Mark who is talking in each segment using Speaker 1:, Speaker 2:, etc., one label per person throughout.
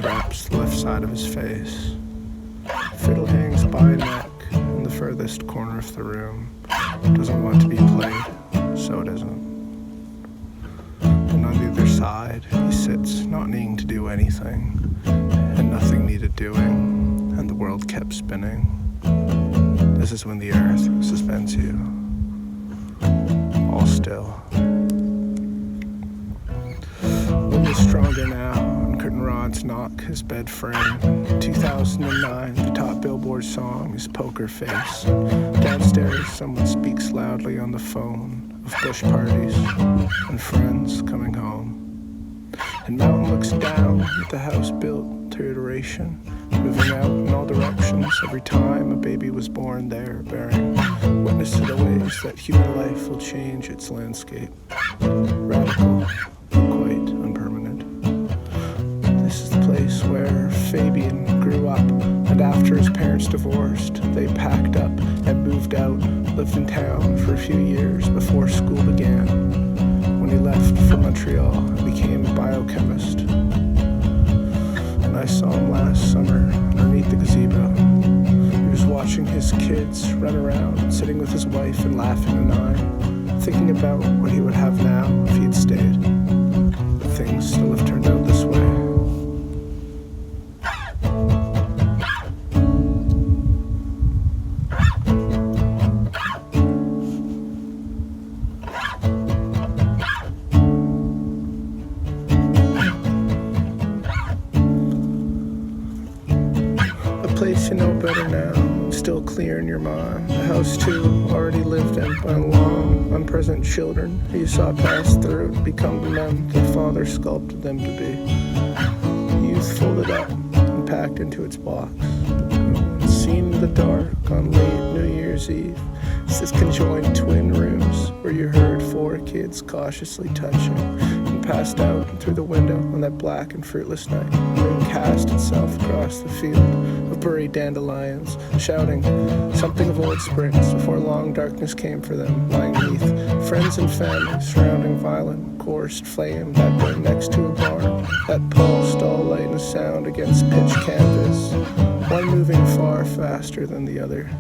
Speaker 1: wraps the left side of his face. Fiddle hangs by a neck in the furthest corner of the room. Doesn't want to be played, so it isn't. And on the other side, he sits, not needing to do anything, and nothing needed doing, and the world kept spinning. This is when the earth suspends you, all still. Wind is stronger now, and curtain rods knock his bed frame. 2009, the top Billboard song is Poker Face. Downstairs, someone speaks loudly on the phone of bush parties and friends coming home. And Mountain looks down at the house built to iteration, moving out in all directions every time a baby was born there, bearing witness to the ways that human life will change its landscape. Radical, quite unpermanent. This is the place where Fabian grew up, and after his parents divorced, they packed up and moved out, lived in town for a few years before school began, when he left for Montreal and became a biochemist. And I saw him last summer underneath the gazebo. He was watching his kids run around, sitting with his wife and laughing and I, thinking about what he would have now if he had stayed. But things still have turned out this way. Place you know better now, still clear in your mind. The house too, already lived in by long, unpresent children who you saw pass through, become the men their father sculpted them to be. Youth folded up and packed into its box. Seen in the dark on late New Year's Eve. This conjoined twin rooms where you heard four kids cautiously touching and passed out through the window on that black and fruitless night. The moon cast itself across the field of buried dandelions, shouting something of old springs before long darkness came for them, lying beneath friends and family surrounding violent, coursed flame that burned next to a barn, that pulsed all light and sound against pitch canvas, one moving far faster than the other.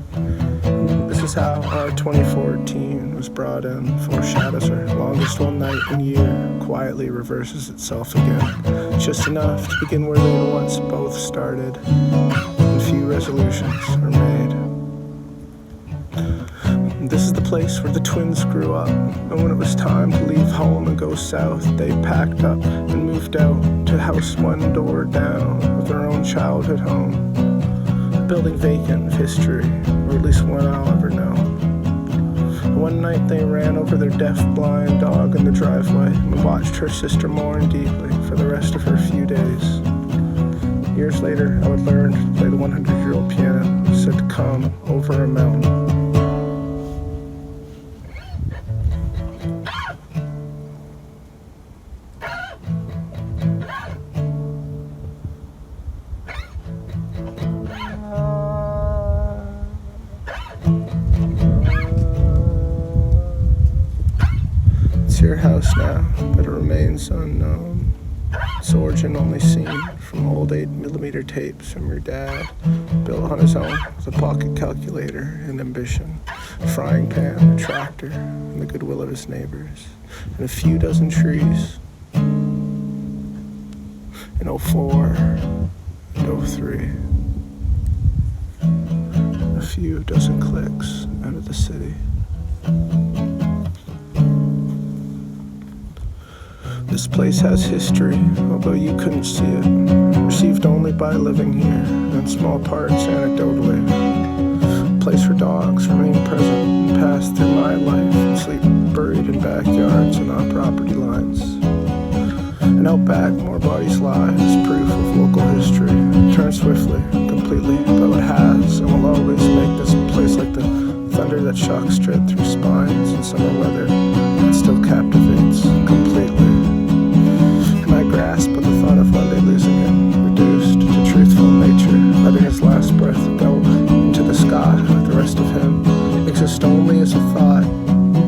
Speaker 1: This is how our 2014 was brought in, foreshadows our longest one night and year, quietly reverses itself again, just enough to begin where they once both started, and few resolutions are made. This is the place where the twins grew up, and when it was time to leave home and go south, they packed up and moved out to a house one door down with their own childhood home, a building vacant of history, or at least one I'll ever know. One night they ran over their deaf-blind dog in the driveway and watched her sister mourn deeply for the rest of her few days. Years later, I would learn to play the 100-year-old piano, said to come over a mountain. It's your house now, but it remains unknown. Its origin only seen from old 8mm tapes from your dad, built on his own with a pocket calculator and ambition, a frying pan, a tractor, and the goodwill of his neighbors, and a few dozen trees. In 04 and 03, a few dozen clicks out of the city. This place has history, although you couldn't see it, received only by living here, and in small parts anecdotally. A place where dogs remain present and pass through my life and sleep buried in backyards and on property lines. And out back, more bodies lie as proof of local history. Turn swiftly, completely, though it has, and will always make this place like the thunder that shocks straight through spines in summer weather, and still captivates completely. I grasp at the thought of one day losing him, reduced to truthful nature, letting his last breath go into the sky like the rest of him, exist only as a thought,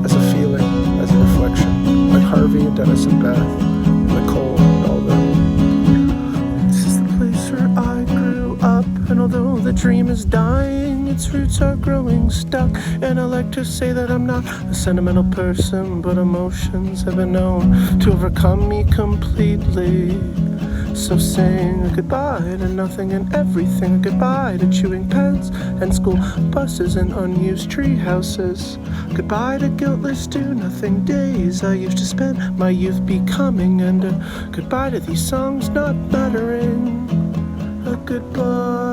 Speaker 1: as a feeling, as a reflection, like Harvey and Dennis and Beth, and Nicole and all them. This is the place although the dream is dying, its roots are growing stuck. And I like to say that I'm not a sentimental person, but emotions have been known to overcome me completely. So sing goodbye to nothing and everything, goodbye to chewing pens and school buses and unused tree houses. Goodbye to guiltless do-nothing days I used to spend my youth becoming, and goodbye to these songs not mattering. A goodbye.